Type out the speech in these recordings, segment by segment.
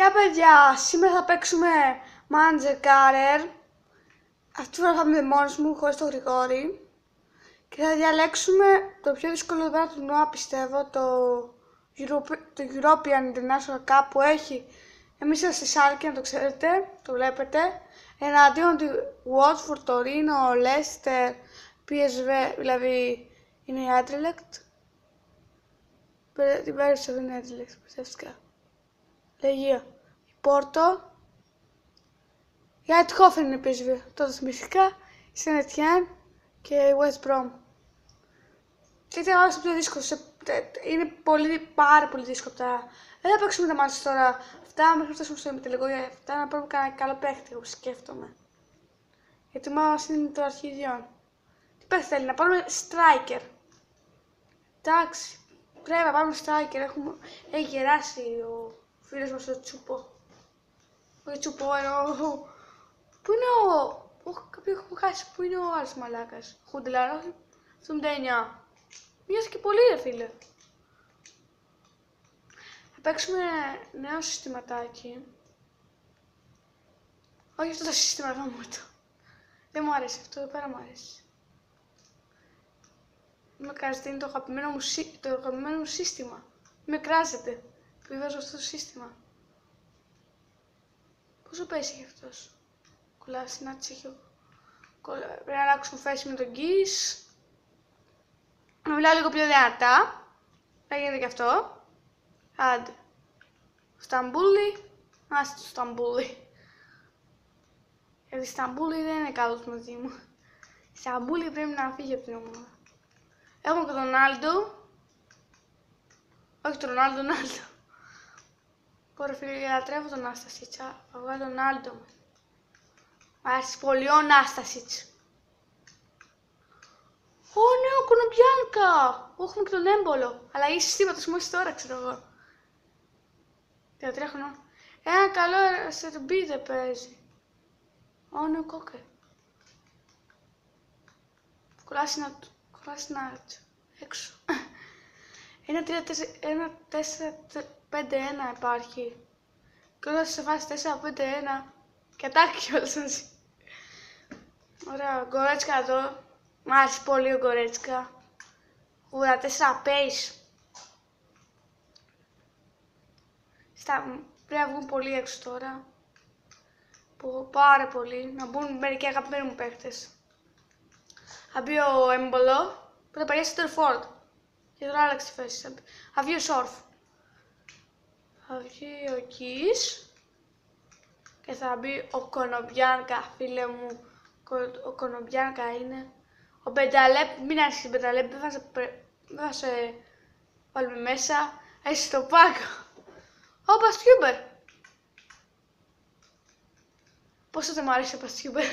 Γεια παιδιά, σήμερα θα παίξουμε Manager Career. Αυτή τη φορά θα είμαι μόνος μου, χωρίς το Γρηγόρη. Και θα διαλέξουμε το πιο δύσκολο τουρνουά, πιστεύω, το European International Cup που έχει. Εμείς είμαστε στη Σάλκη, να το ξέρετε, το βλέπετε. Εναντίον του Watford, Torino, Leicester, PSV, δηλαδή είναι η Anderlecht. Την πέρυσι είναι η Anderlecht, πιστεύτηκα. Λεγία. Η Πόρτο. Η Eindhoven είναι η PSV. Το θυμήθηκα. Η Saint Etienne και η West Brom. Και ήταν όλες το πιο δύσκολο. Είναι πάρα πολύ δύσκολο αυτά. Δεν θα παίξουμε τα μάτια τώρα. Αυτά μέχρι να φτάσουμε στο ημιτελικό για αυτά να πάρουμε κανένα καλό παίχτη, όπως σκέφτομαι. Γιατί μας είναι το αρχιδιόν. Τι παίχτη θέλει, να πάρουμε striker. Εντάξει. Πρέπει να πάρουμε striker. Έχει γεράσει ο φίλος μας ο Τσουπό. Όχι Τσουπό, εννοώ. Πού είναι κάποιοι έχουν χάσει. Πού είναι ο άλλος μαλάκας. Χούντελαρ, όχι. 79. Μοιάζει και πολύ ρε φίλε. Θα παίξουμε νέο συστηματάκι. Όχι αυτό το σύστημα, γάμο το. Δεν μου αρέσει αυτό, εδώ πέρα μου αρέσει. Με κράζεται, είναι το αγαπημένο μου σύστημα. Με κράζεται. Επιβάζω αυτό το σύστημα. Πόσο πέσει έχει αυτός. Κολλάσει να τσίχει. Πρέπει να αλλάξουμε θέση με τον Γκις. Να μιλάω λίγο πιο δυνατά. Θα γίνεται και αυτό. Άντε. Σταμπούλι. Άστε το Σταμπούλι. Γιατί Σταμπούλι δεν είναι καλός μαζί μου. Σταμπούλι πρέπει να φύγει από την ομάδα. Έχουμε και τον Ρονάλντο. Όχι τον Ρονάλντο. Ωραία φίλε, λατρεύω τον Άστασιτσα. Θα βγάλω τον Ρονάλντο. Μ' αρέσει πολύ ο Νάστασιτς. Ω ναι, ο Κονομπιάνκα! Έχουμε και τον Έμπολο. Αλλαγή συστήματος μόλις τώρα, ξέρω εγώ. 13 χρονών. Ένα καλό σε τον μπι δεν παίζει. Ω ναι, ο Κόκε. Κολλάσει να έξω. Ένα 4-5-1 υπάρχει. Και όλα σε φάση 4-5-1. Και ατάκη κιόλας μαζί. Ωραία, Γκορέτσκα εδώ. Μ' άρεσε πολύ ο Γκορέτσκα. 84 pace. Πρέπει να βγουν πολύ έξω τώρα. Πάρα πολύ. Να μπουν μερικοί αγαπημένοι μου παίκτες. Θα μπει ο Έμπολο που θα πάει στο Τερφόρντ. Και τώρα άλλαξε τη θέση. Θα βγει ο Σόρφ. Θα βγει ο Κις. Και θα μπει ο Κονομπιάνκα, φίλε μου. Ο Κονομπιάνκα είναι. Ο Μπενταλέπ, μην άρχισε την Μπενταλέπ, δεν θα σε βάλουμε μέσα. Έχει στο πάγκο. Ο Παστιούμπερ. Πόσο δεν μου αρέσει ο Παστιούμπερ.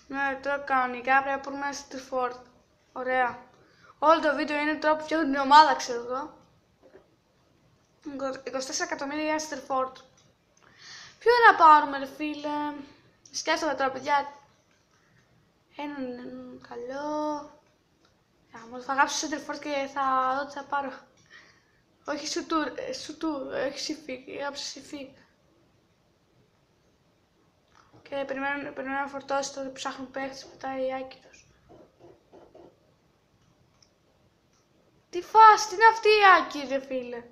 Ναι, τώρα κανονικά πρέπει να πούμε ένα Στριφόρτ. Ωραία. Όλο το βίντεο είναι τώρα που φτιάχνω την ομάδα, ξέρω εγώ. 24 εκατομμύρια για Στριφόρτ. Ποιο να πάρουμε, ρε φίλε. Σκέφτομαι τώρα, παιδιά. Έναν καλό. Θα γράψω Στριφόρτ και θα δω τι θα πάρω. Όχι σουτούρ, όχι σιφί. Γράψω σιφί. Και περιμένω να φορτώσει το ψάχνουν παίχτες μετά η Άκυρος. Τι φάση, τι είναι αυτή η Άκη ρε φίλε.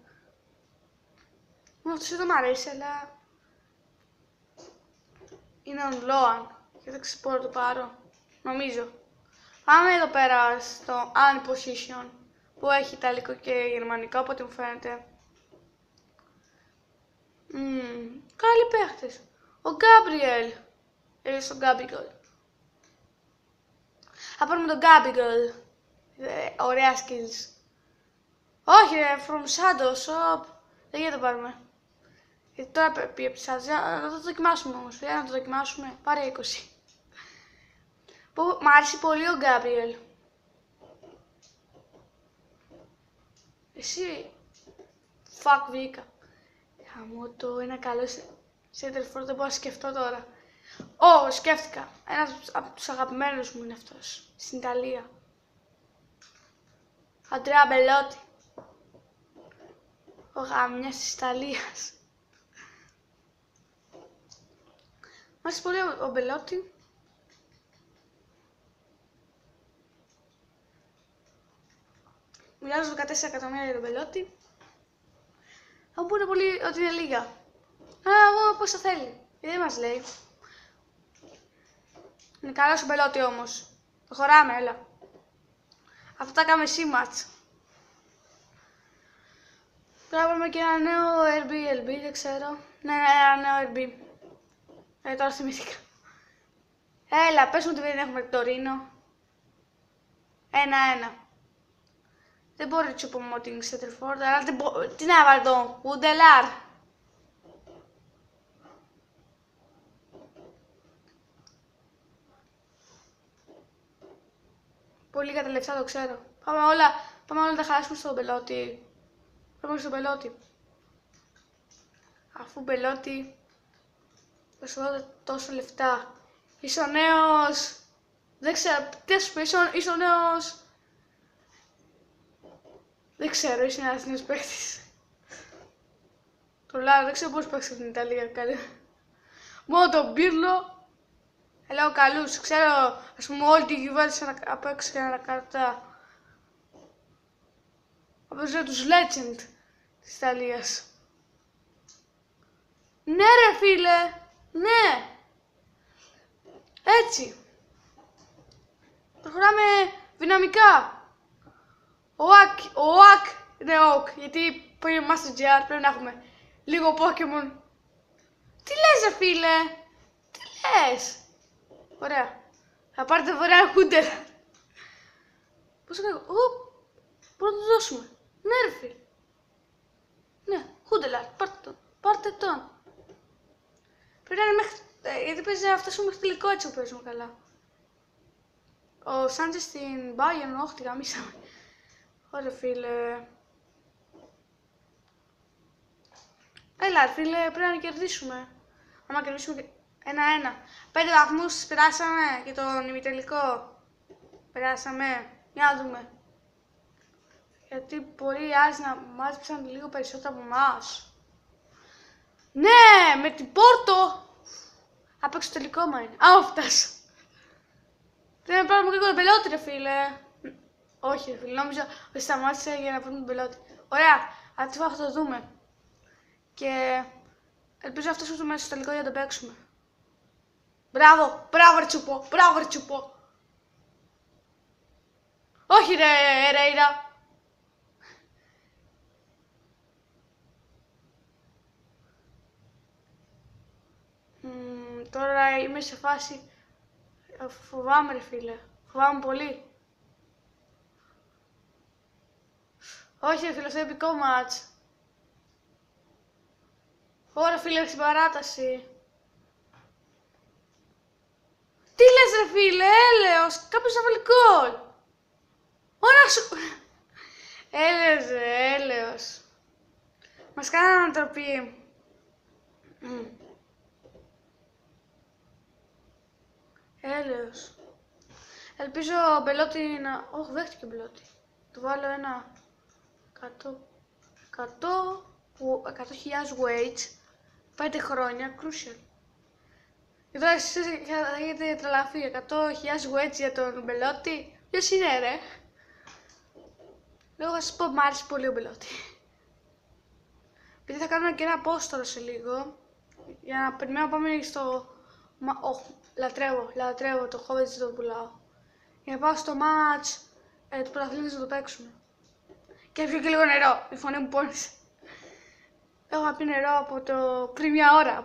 Αυτός εδώ μ' αρέσει, αλλά είναι ο Λόαν και δεν ξέρω να το πάρω, νομίζω. Πάμε εδώ πέρα στο An Position που έχει ιταλικό και γερμανικό, οπότε μου φαίνεται. Καλοί παίχτες. Ο Γκάμπριελ. Έλειωσε τον Γκάμπιγκολ. Θα πάρουμε τον Γκάμπιγκολ. Ωραία skills. Όχι ρε, from Shadows. Δεν γίνεται να το πάρουμε. Γιατί τώρα πήγε από τη Shadows. Να το δοκιμάσουμε όμως. Να το δοκιμάσουμε. Πάρε 20. Μ' άρεσε πολύ ο Γκάμπριελ. Εσύ. Fuck βγήκα. Χαμότο, ένα καλό Σέντερφορ, δεν μπορώ να σκεφτώ τώρα. Σκέφτηκα. Ένας από τους αγαπημένους μου είναι αυτός. Στην Ιταλία. Αντρέα Μπελότη. Ο γάμιας της Ιταλίας. Μ' άρεσε πολύ ο Μπελότη. Μιλάω 14 εκατομμύρια για τον Μπελότη. Θα μου πούνε πολύ ότι είναι λίγα. Εγώ πώς θα θέλει. Δεν μας λέει. Είναι καλός ο Μπελότη όμως. Το χωράμε, έλα. Αυτά τα κάνουμε C-Match. Τώρα πάμε και ένα νέο Airbnb, δεν ξέρω. Ναι, ένα νέο Airbnb. Τώρα θυμήθηκα. Έλα, πες μου ότι δεν έχουμε το Ρήνο. 1-1. Δεν μπορεί να πούμε ότι είναι Σέντερφορντ, αλλά τι να βάλω εδώ, Ουντελάρ. Πολύ λίγα τα λεφτά, το ξέρω. Πάμε όλα να τα χάσουμε στον Μπελότη. Πάμε στον Μπελότη. Αφού Μπελότη θα σου δώσω τόσα λεφτά. Είσαι ο νέος. Δεν ξέρω, τι σου πει, είσαι ο νέος. Δεν ξέρω, είσαι ένας νέος παίκτης. Το Λάρο, δεν ξέρω πώς παίξει στην Ιταλία. Μόνο τον Πύρλο. Λέω καλούς. Ξέρω, ας πούμε, όλη τη κυβέρνηση να παίξει και να καρτά. Απέζω τους legend της Ιταλίας. Ναι ρε φίλε, ναι. Έτσι. Προχωράμε δυναμικά. Ο ΟΑΚ είναι ΟΚ, γιατί πριν είμαστε GR πρέπει να έχουμε λίγο Pokemon. Τι λες ρε φίλε, τι λες. Ωραία, θα πάρετε δωρεάν Χούντερ. Πώς θα κάνω, μπορούμε να το δώσουμε. Ναι ρε φίλε. Ναι, Χούντελαρ, πάρτε τον. Πρέπει να είναι μέχρι, γιατί παίζει να φτάσουμε μέχρι τελικό έτσι που παίζουμε καλά. Ο Σάντζες στην Bayern, όχι τη γαμίσαμε. Ωραία φίλε. Έλα φίλε, πρέπει να κερδίσουμε. Άμα κερδίσουμε 1-1. 5 βαθμούς περάσαμε και τον ημιτελικό. Περάσαμε. Για να δούμε. Γιατί μπορεί οι άλλοι να μάζεψαν λίγο περισσότερο από εμάς. Ναι, με την Πόρτο. Θα παίξω το τελικό μου είναι. Άμα φτάσω. Πρέπει να πάρουμε λίγο τον Μπελότη ρε φίλε. Όχι ρε φίλε, νόμιζα ότι σταμάτησε για να βρούμε τον Μπελότη. Ωραία, αυτό θα το δούμε. Και ελπίζω αυτό να μέσα στο τελικό για να το παίξουμε. Μπράβο, μπράβο ρε τσουπό, μπράβο ρε τσουπό. Όχι ρε Ρέιρα. Τώρα είμαι σε φάση, φοβάμαι ρε φίλε, φοβάμαι πολύ. Όχι ρε φίλε, αυτό είναι επικό μάτς. Ωραία φίλε, στην παράταση. Τι λες ρε φίλε, έλεος, κάποιος θα βάλει γκολ. Ωραία σου. Έλεος ρε, έλεος. Μας κάνανε ανατροπή. Έλεος. Ελπίζω ο Μπελότη να... Όχι, δέχτηκε ο Μπελότη. Του βάλω ένα 100.000 weights, 5 χρόνια, crucial. Και τώρα εσείς θα έχετε τρελαθεί, 100.000 weights για τον Μπελότη. Ποιος είναι ρε. Λέω θα σας πω, μ' άρεσε πολύ ο Μπελότη. Επειδή θα κάνουμε και ένα απόστολο σε λίγο, για να περιμένω να πάμε στο... Λατρεύω το Hobbit, το πουλάω. Για να πάω στο μάτς του πρωταθλήματος να το παίξουμε. Και πιω και λίγο νερό, η φωνή μου πόνισε. Έχω πει νερό από το πριν μια ώρα,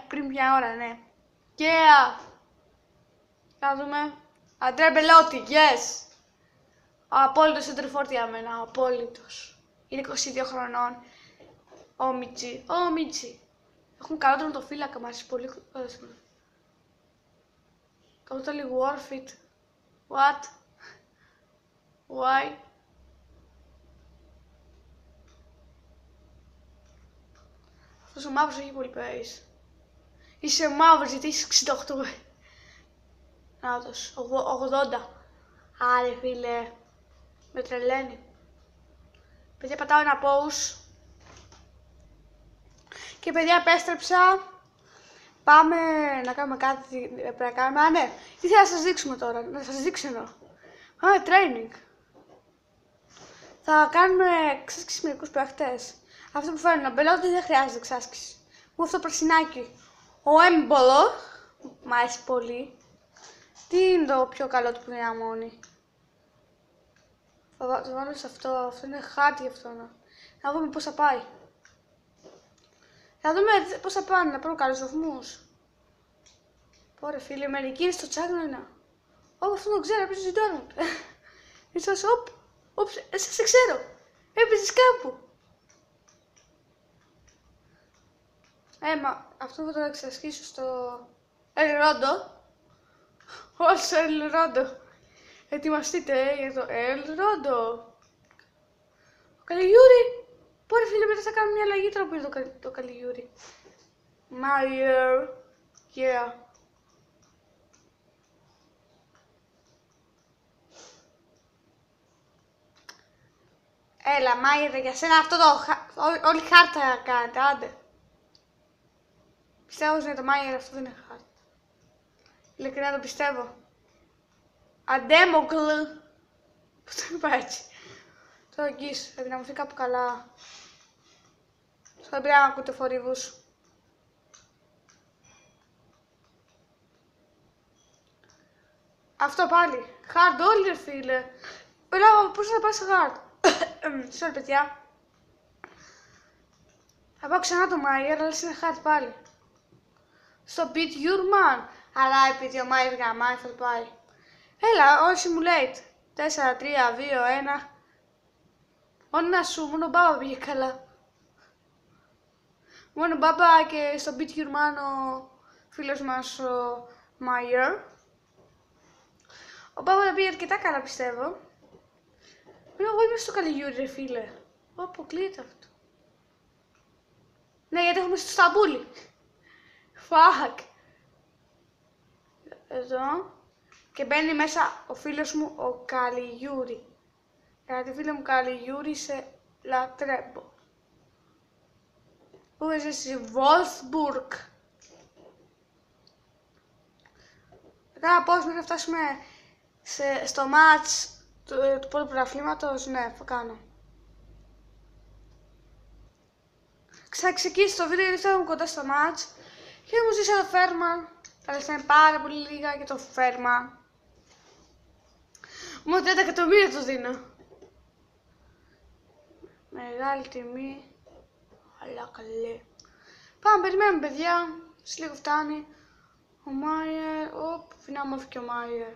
πριν μια ώρα, ναι. Yeah! Θα δούμε. Αντρέ Μπελότη, yes! Ο απόλυτος center forward για μένα, ο απόλυτος. Είναι 22 χρονών. Ο Μίτσι. Έχουν καλό τερματοφύλακα, μ' αρέσει πολύ. Totally worth it. What? Why? Αυτός ο μαύρος έχει πολύ pace. Είσαι μαύρος γιατί είσαι 68. Νάτος, 80. Άρε φίλε, με τρελαίνει. Παιδιά πατάω ένα pause. Και παιδιά, επέστρεψα. Πάμε να κάνουμε κάτι που πρέπει να κάνουμε. Α, ναι. Τι θέλω να σας δείξουμε τώρα. Να σας δείξω εννοώ. Πάμε training. Θα κάνουμε εξάσκηση μερικούς παίχτες. Αυτό που φέρνει να μπελότι δεν χρειάζεται εξάσκηση. Μου αυτό το πρασινάκι. Ο έμπολο. Μ' αρέσει πολύ. Τι είναι το πιο καλό του που είναι αμμόνι. Θα το βάλω σε αυτό. Αυτό είναι χάρτη αυτό. Να δούμε πώς θα πάει. Θα δούμε πώς θα πάνε, να πάρουν καλούς βαθμούς. Ωραία φίλε, μερικοί είναι στο τσάγνωνα. Ωπ, αυτό το ξέρω, έπαιζες στην Dortmund. Ίσως, οπ, εσάς σε ξέρω. Έπαιζες κάπου. Μα αυτό θα το εξασκήσω στο El Rondo. Όσο El Rondo. Ετοιμαστείτε για το El Rondo. Ο Καλιγιούρι. Πόρε φίλε, μετά θα κάνουμε μια αλλαγή τώρα που είναι το Καλιγιούρι. Μάιερ. Yeah. Έλα, Μάιερ, για σένα αυτό όλη χάρτα κάνετε, άντε. Πιστεύω ότι το Μάιερ αυτό δεν είναι χάρτα. Ειλικρινά το πιστεύω. Αντέμογκλ. Πώς το είπα έτσι. Το αγγίσω, πρέπει να μου φύγει κάπου καλά. Δεν πρέπει να ακούτε φορύβους. Αυτό πάλι. Hard όλοι ρε φίλε. Λέω πώς θα πάει σε hard. Sorry παιδιά. Θα πάω ξανά το Μάιερ, αλλά είναι hard πάλι. Στο beat your man. Αλλά επειδή ο Μάιερ γαμάει θα το πάει. Έλα, all simulate. 4, 3, 2, 1. Όνα σου, μόνο μπάμπα πήγε καλά. Μόνο μπάμπα και στο beat your man ο φίλος μας ο Μάιερ. Ο μπάμπα πήγε αρκετά καλά πιστεύω. Εγώ είμαι στο Καλιγιούρι ρε φίλε. Αποκλείεται αυτό. Ναι, γιατί έχουμε στο Σταμπούλι. Fuck. Εδώ. Και μπαίνει μέσα ο φίλος μου ο Καλιγιούρι. Γιατί φίλε μου Καλιγιούρι σε λατρεύω. Πού είσαι στη Wolfsburg. Τώρα πώς μέχρι να φτάσουμε στο μάτς του πρώτου πρωταθλήματος, ναι, θα κάνω. Ξεκίνησε το βίντεο γιατί φτάνουμε κοντά στο μάτς και μου ζήσα το φέρμα. Τα λεφτά είναι πάρα πολύ λίγα για το φέρμα. Μόνο 30 εκατομμύρια το δίνω. Μεγάλη τιμή, αλλά καλή. Πάμε, περιμένουμε παιδιά, σε λίγο φτάνει. Ο Μάιερ, φινάμωθηκε ο Μάιερ.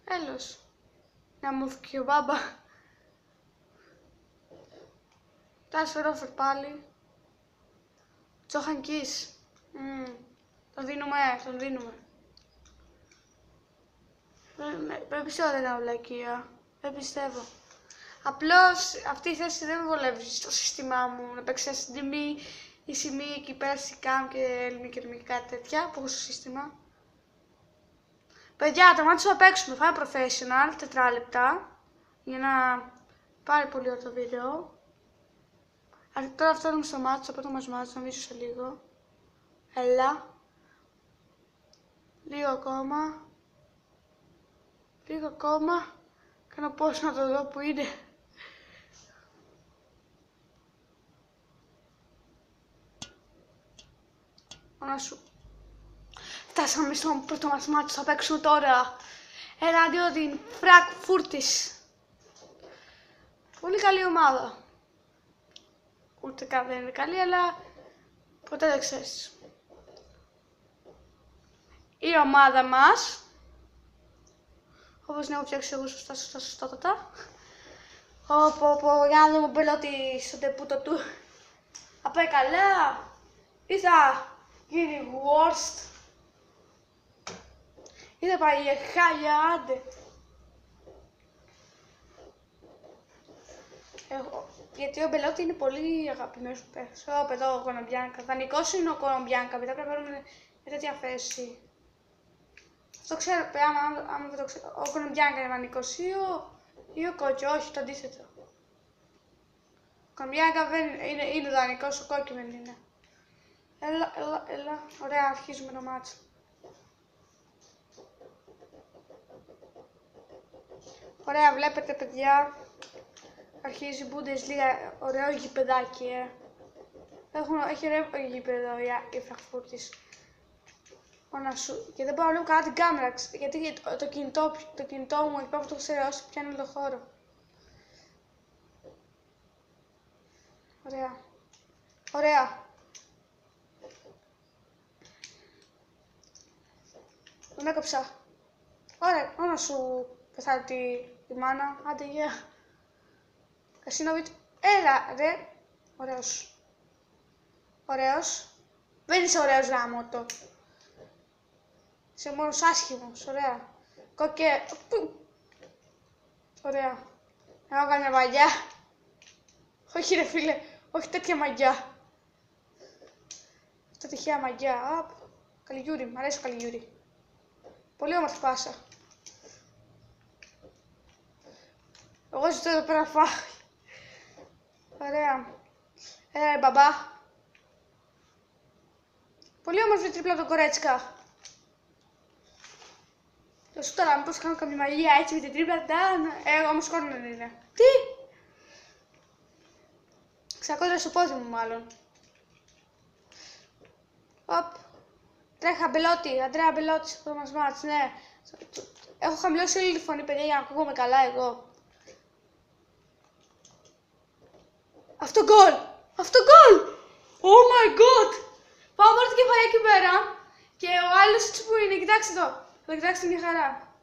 Έλος. Να μου φύγει ο μπάμπα. Τάσο Ρόφερ πάλι. Τζόχαν Κις. Τον δίνουμε. Δεν πιστεύω δεν είναι βλακεία. Δεν πιστεύω. Απλώς αυτή η θέση δεν με βολεύει στο σύστημά μου. Να παίξει στην τιμή, η σημεία εκεί πέρα στη κάμ και ελληνική κάτι τέτοια που έχω στο σύστημα. Παιδιά, το μάτι θα παίξουμε. Φάμε professional, 4 λεπτά. Για να πάρει πολύ ωραίο το βίντεο. Τώρα φτάνουμε στο μάτι, το πρώτο μας μάτι, νομίζω σε λίγο. Έλα. Λίγο ακόμα. Κάνω πώς να το δω που είναι. Ωνα σου. Φτάσαμε στο πρώτο μας μάτι, θα παίξουμε τώρα. Εναντίον την Φραγκφούρτης. Πολύ καλή ομάδα. Ούτε καν δεν είναι καλή, αλλά ποτέ δεν ξέρεις. Η ομάδα μας, όπως την έχω φτιάξει εγώ σωστά. Για να δούμε Μπελότη στο τεπούτο του. Θα πάει καλά ή θα γίνει worst. Ή θα πάει για χάλια, άντε. Γιατί ο Μπελότη είναι πολύ αγαπημένος μου παίκτης. Εδώ ο Κολομπιάνκα. Δανεικός είναι ο Κολομπιάνκα, μετά πρέπει να πάρουμε μια τέτοια θέση. Αυτό ξέρω, άμα δεν το ξέρω. Ο Κολομπιάνκα είναι δανεικός ή ο Κότσο, όχι το αντίθετο. Κολομβιάκα δεν είναι δανεικός, ο κόκκι δεν είναι. Έλα. Ωραία, αρχίζουμε το μάτσο. Ωραία, βλέπετε παιδιά. Αρχίζει η Bundesliga, ωραίο γηπεδάκι, Έχει ωραίο γήπεδο η Φραγκφούρτης. Και δεν μπορώ να βλέπω καλά την κάμερα, γιατί το κινητό μου εκεί πέρα που το έχω στερεώσει πιάνει όλο το χώρο. Ωραία. Τον έκοψα. Ωραία, να σου πεθάρει τη μάνα. Άντε, γεια. Κασίνοβιτ. Έλα, ρε. Ωραίος. Δεν είσαι ωραίος γάμο. Είσαι μόνος άσχημος. Ωραία. Κόκκε. Ωραία. Εγώ κάνω μια μαγιά. Όχι ρε φίλε. Όχι τέτοια μαγιά. Αυτά τυχαία μαγιά. Καλιγιούρι. Μ' αρέσει ο Καλιγιούρι. Πολύ όμορφη πάσα. Εγώ ζητώ εδώ πέρα φάουλ. Ωραία. Μπαμπά. Πολύ όμορφη τρίπλα από τον Κορέτσκα. Το σου τώρα, μήπως κάνω καμία μαγεία έτσι με την τρίπλα. Όμως κόρνο δεν είναι. Τι! Ξακόντρα στο πόδι μου μάλλον. Τρέχα Μπελότη, Αντρέα Μπελότη στο μας μάτς, ναι. Έχω χαμηλώσει όλη τη φωνή παιδιά για να ακούγομαι καλά εγώ. Αυτό γκολ! Oh my god! Πάω μόνο την κεφαλιά εκεί πέρα και ο άλλος έτσι που είναι, κοιτάξτε το. Θα κοιτάξτε μια χαρά.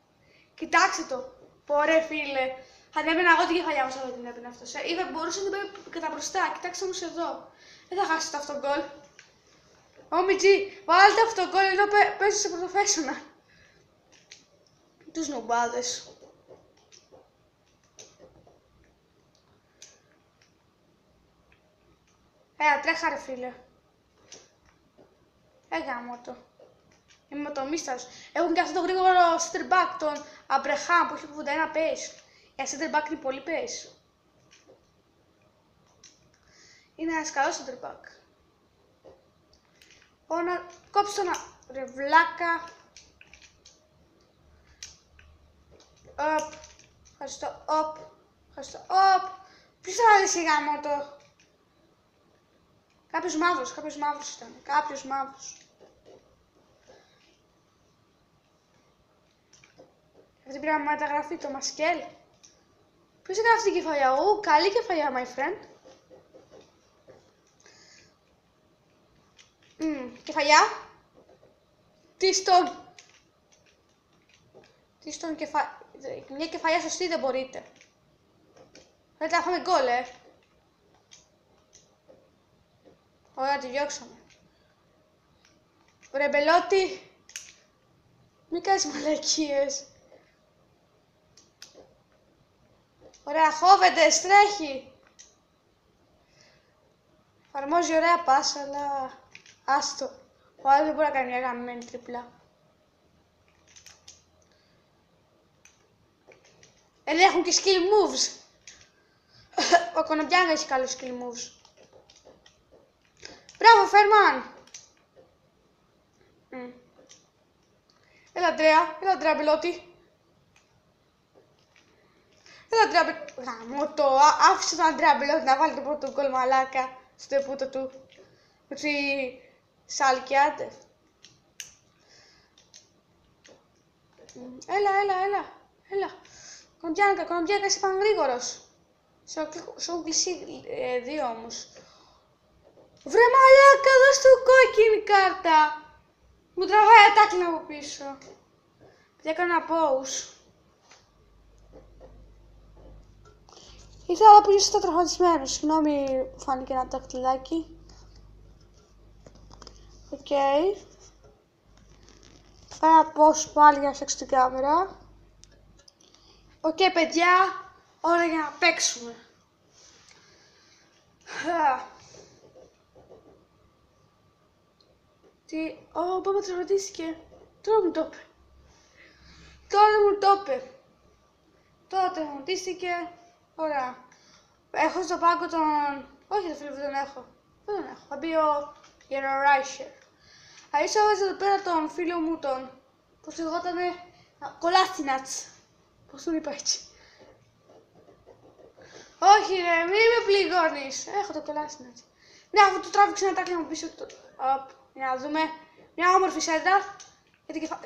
Κοιτάξτε το. Πορε φίλε. Θα την έπαιρνα εγώ την κεφαλιά μου σαν την έπαιρνα αυτός. Μπορούσε να την παίρνει κατά μπροστά. Κοιτάξτε όμως εδώ. Δεν θα χάσετε αυτό γκολ. Όμιτζι, βάλτε αυτό γκολ εδώ παίζω σε πρωτοφέσονα. Τους νομπάδες. Τρέχα ρε φίλε. Γάμο το. Είμαι το μίστας. Έχουν και αυτό το γρήγορο center back, τον Αμπρεχάμ που έχει 81 pace. Για center back είναι πολύ pace. Είναι ένας καλός center back. Να κόψει τον ρε βλάκα. Ευχαριστώ. Ποιος θα βάλει γάμο το. Κάποιος μαύρος ήταν. Κάποιος μαύρος. Αυτή πήραμε μεταγραφή, το Μασκέλ. Ποιος έκανε αυτή την κεφαλιά. Καλή κεφαλιά, my friend. Κεφαλιά. Μια κεφαλιά σωστή δεν μπορείτε. Δεν τα φάμε γκολ, Ωραία, τη διώξαμε. Ρε Μπελότη. Μην κάνεις μαλακίες. Ωραία, χώβεται, στρέχει. Εφαρμόζει ωραία πάσα, αλλά άστο. Ο άλλος δεν μπορεί να κάνει μια γαμμένη τριπλά. Έχουν και skill moves. Ο Κολομβιάκα έχει καλούς skill moves. Μπράβο, Φερμάν. Έλα, Αντρέα Μπελότη. Γαμώ το, άφησε τον Αντρέα Μπελότη να βάλει το πρώτο γκολ μαλάκα στο τεπούτο του. Με τη Σάλκιάντε. Έλα. Κολομβιάκα, είσαι πανγρήγορος. Σου έχουν κλείσει 2 όμως. Βρε μαλάκα, δώσ' του κόκκινη κάρτα. Μου τραβάει ατάκλιν από πίσω. Παιδιά, έκανα pause. Ήθελα που είσαι τραυματισμένος. Συγγνώμη που φάνηκε ένα τακτιλάκι. Οκ. Κάνα pause πάλι για να φτιάξω την κάμερα. Οκ, παιδιά, ώρα για να παίξουμε. Ο Μπάμπα τραυματίστηκε. Τώρα μου το είπε. Τώρα τραυματίστηκε. Ωραία. Έχω στο πάγκο τον... Όχι, το φίλο, δεν τον έχω. Δεν τον έχω. Θα μπει ο Γεροράισερ. Θα ίσω εδώ πέρα τον φίλο μου τον... Πώς λεγότανε... Κολάστινατς. Πώς τον είπα έτσι. Όχι ρε, μην με πληγώνεις. Έχω το Κολάστινατς. Ναι, αφού του τράβηξε ένα τάκλι μου πίσω. Οπ, για να δούμε. Μια όμορφη σέντα.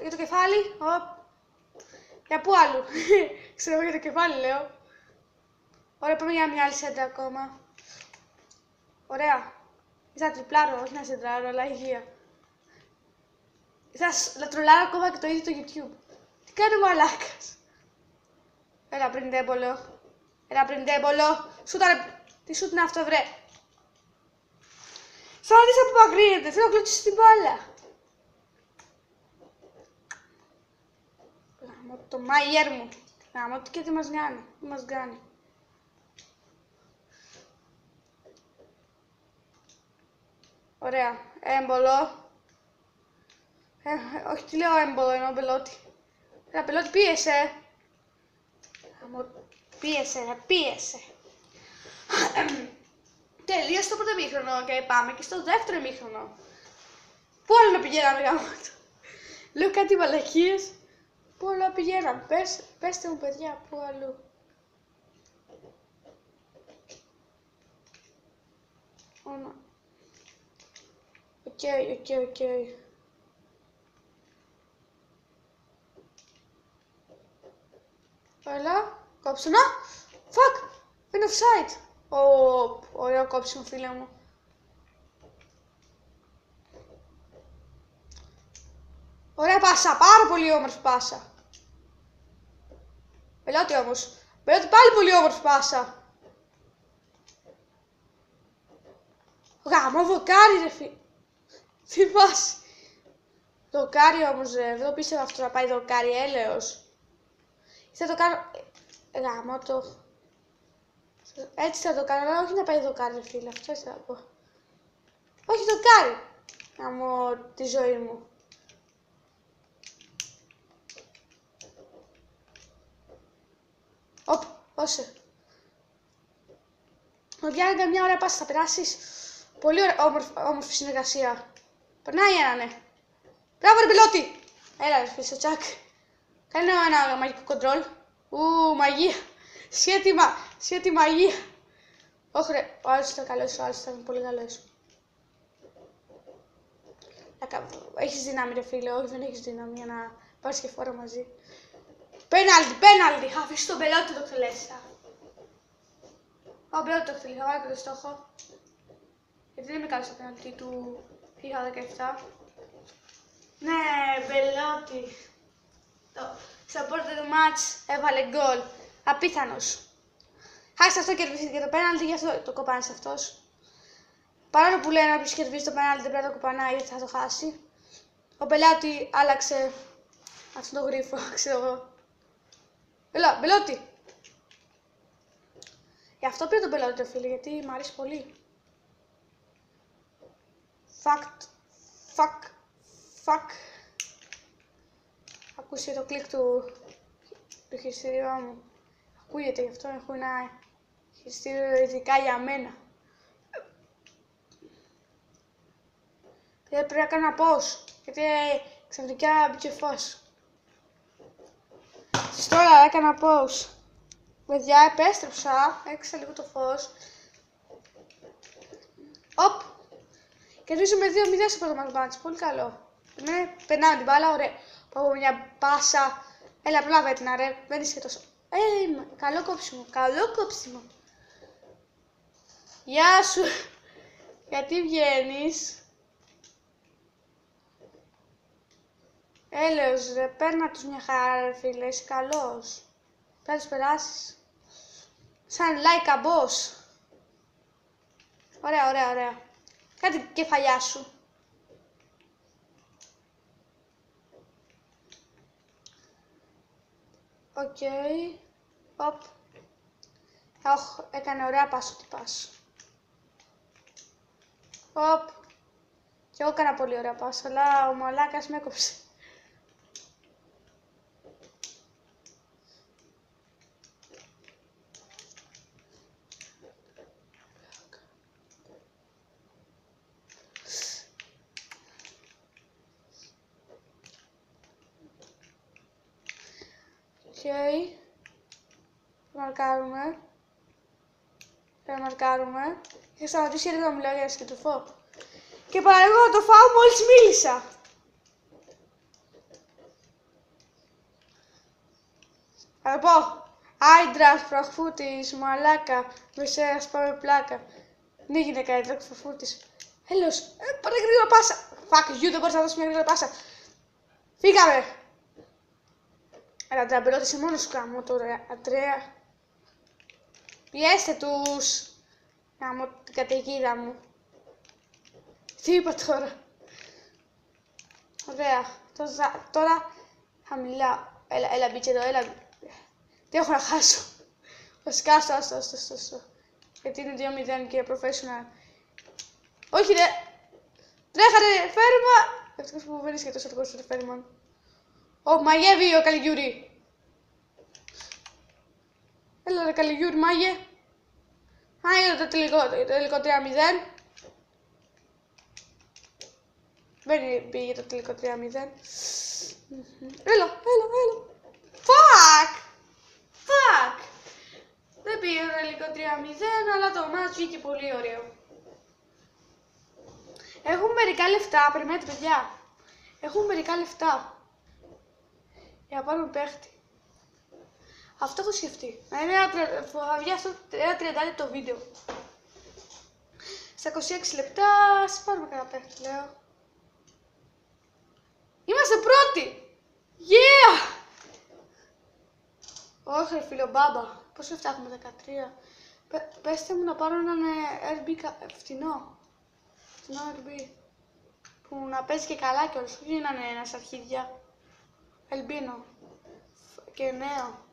Για το κεφάλι. Οπ. Για πού άλλου. Ξέρω εγώ για το κεφάλι λέω. Ωραία, πάμε για μια άλλη σέντα ακόμα. Ωραία. Θα τριπλάρω, όχι να σεντράρω, αλλά υγεία. Θα τρολάρω ακόμα και το ίδιο το YouTube. Τι κάνει ο μαλάκας. Έλα πριν τέμπολο. Έλα πριν τέμπολο. Σούταρε. Τι σούτ είναι αυτό βρε. Σταματήστε που παγκρίνετε. Θέλω να κλωτσίσω την μπάλα. Γάμω το μάγιερ μου. Γάμω τι και τι μας κάνει. Τι μας κάνει. Ωραία. Έμπολο. Όχι, τι λέω έμπολο, εννοώ Μπελότη. Έλα, Μπελότη, πίεσε. Πίεσε, πίεσε. Τελείωσε το πρώτο ημίχρονο και πάμε και στο δεύτερο ημίχρονο. Πού άλλο να πηγαίναμε γάμο. Λέω κάτι μαλακίες. Πού άλλο να πηγαίναμε. Πέστε μου παιδιά, πού αλλού. Οκ. Έλα, κόψω να. Fuck, είναι offside. Ωραίο κόψιμο φίλε μου. Ωραία πάσα, πάρα πολύ όμορφη πάσα. Μπελότη όμως. Μπελότη πάλι πολύ όμορφη πάσα. Γάμο δοκάρι ρε φίλε. Τι φάση. Δοκάρι όμως ρε, δεν το πίστευα αυτό να πάει δοκάρι, έλεος. Θα το κάνω... Γάμο το. Έτσι θα το κάνω, αλλά όχι να πάει δοκάρι ρε φίλε, αυτό έτσι θα πω. Όχι δοκάρι. Γάμο τη ζωή μου. Οπ, όσε. Ο Διάγκα μια ωραία πάση θα περάσεις. Πολύ όμορφη συνεργασία. Περνάει ένα, ναι. Μπράβο ρε πιλότη. Έλα ρε φίλε, τσακ. Κάνε ένα μαγικό κοντρόλ. Μαγεία. Σχέτη μαγεία. Όχι ρε, ο άλλος ήταν καλός, ο άλλος ήταν πολύ καλός. Έχεις δύναμη ρε φίλε, όχι δεν έχεις δύναμη για να πάρεις και φόρα μαζί. Πέναλτι, θα αφήσω τον Μπελότη το εκτελέσει. Ο Μπελότη το εκτελεί, θα βάλω και το στόχο. Γιατί δεν είμαι καλός στο πέναλτι του FIFA 17. Ναι, Μπελότη. Στο πρώτο του μάτς έβαλε γκολ. Απίθανος. Χάσει αυτό και κερδίσει και το πέναλτι, γι' αυτό το κοπάνει αυτός. Παρόλο που λένε όποιος κερδίζει το πέναλτι δεν πρέπει να το κοπανάει γιατί θα το χάσει. Ο Μπελότη άλλαξε αυτόν τον γρίφο, ξέρω εγώ. Έλα, Μπελότη. Γι' αυτό πήρα τον Μπελότη το φίλε, γιατί μου αρέσει πολύ. Fuck. Ακούσει το κλικ του χειριστήριου μου. Ακούγεται γι' αυτό, έχω ένα χειριστήριο ειδικά για μένα. Πρέπει να κάνω ένα pause, γιατί ξαφνικά μπήκε φως. Τώρα έκανα pause. Παιδιά, επέστρεψα, έξα λίγο το φως. Οπ! Κερδίζουμε 2-0 στο πρώτο μας μάτς, πολύ καλό. Ναι, περνάμε την μπάλα, ωραία. Πάω μια πάσα. Έλα, προλάβε την αρέ, δεν είσαι τόσο. Καλό κόψιμο. Γεια σου. Γιατί βγαίνεις. Έλεος ρε, παίρνα τους μια χαρά ρε φίλε, είσαι καλός. Πρέπει να τους περάσεις. Σαν like a boss. Ωραία. Κάτι κεφαλιά σου. Οκ. Οπ. Έκανε ωραία πάσο τι πάσο. Οπ. Και εγώ έκανα πολύ ωραία πάσο, αλλά ο μαλάκας με έκοψε. Μαρκάρουμε. Μαρκάρουμε. Είχα σταματήσει λίγο να μιλάω για να σκετοφώ. Και παραλίγο να το φάω μόλις μίλησα. Θα το πω. Άιντραχτ Φραγκφούρτης, μαλάκα. Μεσαίρας πάμε πλάκα. Ναι γυναίκα, Άιντραχτ Φραγκφούρτης. Έλεος. Πάρε γρήγορα πάσα. Fuck you, δεν μπορείς να δώσεις μια γρήγορα πάσα. Φύγαμε. Έλα τραμπελώτη, είσαι μόνος σου κάμω τώρα, Αντρέα. Πιέστε τους. Κάμω την καταιγίδα μου. Τι είπα τώρα. Ωραία. Τώρα θα μιλάω. Έλα μπήκε εδώ, έλα. Τι έχω να χάσω. Βασικά, άστο. Γιατί είναι 2-0 και professional. Όχι ρε. Τρέχατε, φέρμα. Ευτυχώς που δεν είσαι τόσο το κόσμο φέρμα. Μαγεύει ο Καλιγιούρη. Έλα ρε Καλιγιούρη, μάγε. Μάγε το τελικό 3-0. Δεν πήγε το τελικό 3-0. Έλα. Fuck. Δεν πήγε το τελικό 3-0, αλλά το μάτς βγήκε πολύ ωραίο. Έχουμε μερικά λεφτά, περιμένετε παιδιά. Έχουμε μερικά λεφτά. Για να πάρουμε παίχτη. Αυτό έχω σκεφτεί. Θα βγει αυτό ένα 30 λεπτό βίντεο. Στα 26 λεπτά, ας πάρουμε κανένα παίχτη, λέω. Είμαστε πρώτοι! Yeah! Όχι ρε φίλο, μπάμπα. Πώς λεφτά έχουμε, 13. Πέστε μου να πάρω έναν RB φτηνό. Φτηνό RB. Που να παίζει και καλά κιόλας. Όχι να είναι ένας αρχίδια. Ελμπίνο. Και νέο.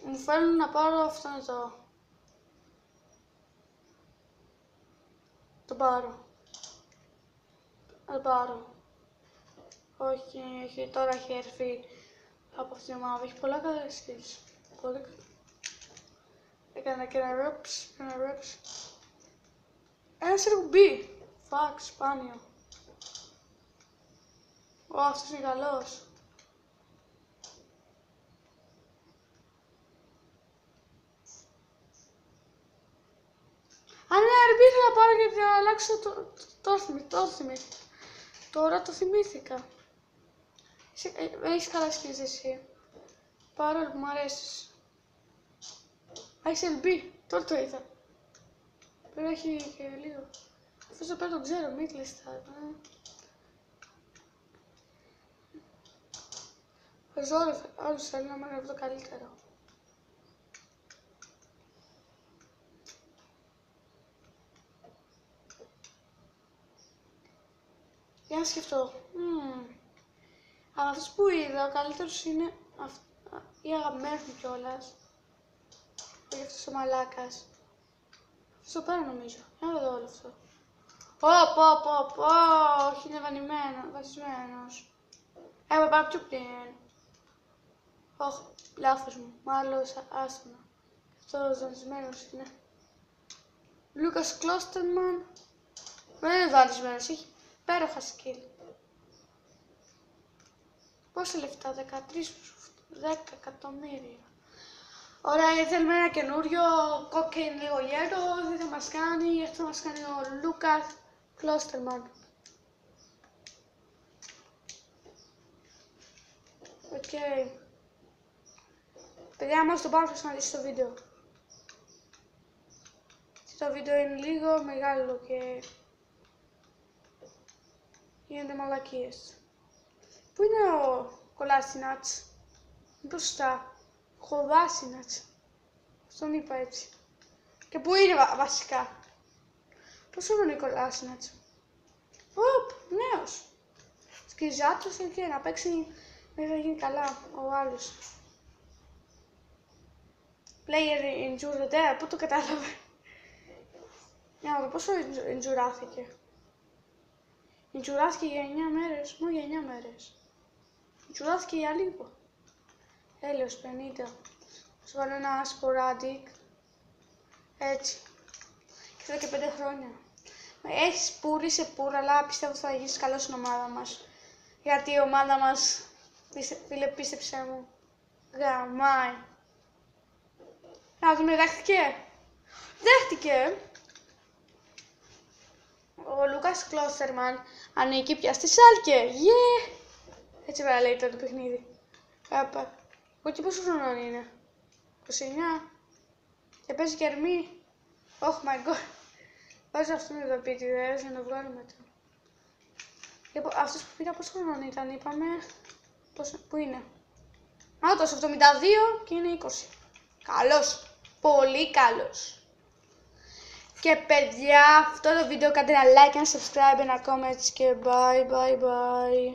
Μου φέρνουν να πάρω αυτόν εδώ. Το πάρω. Θα το πάρω. Όχι, τώρα έχει έρθει από αυτήν την ομάδα. Έχει πολλά καλά skills. Πολύ καλά. Έκανα και ένα reps. Ένας RB. Fuck, σπάνιο. Αυτός είναι καλός. Αν είναι RB θα πάρω γιατί να αλλάξω Τώρα το θυμήθηκα. Έχεις καλά skills εσύ. Παρόλο που μ' αρέσεις. Έχεις LB, τώρα το είδα. Πρέπει να έχει και λίγο. Αυτός το πέρα τον ξέρω, Μίτλες θα ήταν. Όλους θέλουν να μείνουν το καλύτερο. Για να σκεφτώ. Αλλά αυτός που είδα, ο καλύτερος είναι η αγαπημένη μου κιόλας. Όχι αυτός ο μαλάκας. Αυτός το πέρα νομίζω. Για να δω όλο αυτό. Όχι, είναι βασισμένος. Έπρεπε πάρω πιο πριν. Όχι, λάθος μου. Μάλλον άστονα. Αυτός δανεισμένος είναι. Λούκας Κλώστερμαν. Δεν είναι δανεισμένος, έχει υπέροχα skill. Πόσα λεφτά, 10 εκατομμύρια. Ωραία, γιατί θέλουμε ένα καινούριο, κόκκιν λίγο γέρο, δεν θα μας κάνει, αυτό θα μας κάνει ο Λούκας Κλώστερμαν. Οκ. Παιδιά, μόλις το πάω θα σας το βίντεο. Το βίντεο είναι λίγο μεγάλο και γίνονται μαλακίες. Πού είναι ο Κολάσινατς? Μπροστά. Κολάσινατς. Στον είπα έτσι. Και πού είναι βασικά? Πώς είναι ο Κολάσινατς? Νέος. Σκιζάτος και να παίξει μέχρι να γίνει καλά ο άλλος. Player injured there, πού το κατάλαβε? Για να δω πόσο εντζουράθηκε. Εντζουράθηκε για 9 μέρες, μόνο για 9 μέρες. Εντζουράθηκε για λίγο. Έλεος 50. Θα βάλω ένα sporadic. Έτσι. Και εδώ και 5 χρόνια. Έχεις πούρει σε πουρ, αλλά πιστεύω θα γίνεις καλός στην ομάδα μας. Γιατί η ομάδα μας, φίλε, πίστεψέ μου, Γαμάει. Να δούμε, δέχτηκε. Δέχτηκε. Ο Λούκας Κλώσερμαν ανήκει πια στη Σάλκε. Yeah. Έτσι πέρα λέει το παιχνίδι. Κάπα. Εγώ και πόσο χρονών είναι. 29. Και παίζει και αρμή. Oh my god. Βάζω αυτόν εδώ πίτιδες για να το βγάλουμε τώρα. Αυτός που πήρα πόσο χρονών ήταν, είπαμε. Πού είναι. Α, τόσο 72 και είναι 20. Καλός. Πολύ καλός. Και παιδιά, αυτό το βίντεο κάντε ένα like, ένα subscribe, ένα comment και bye bye bye.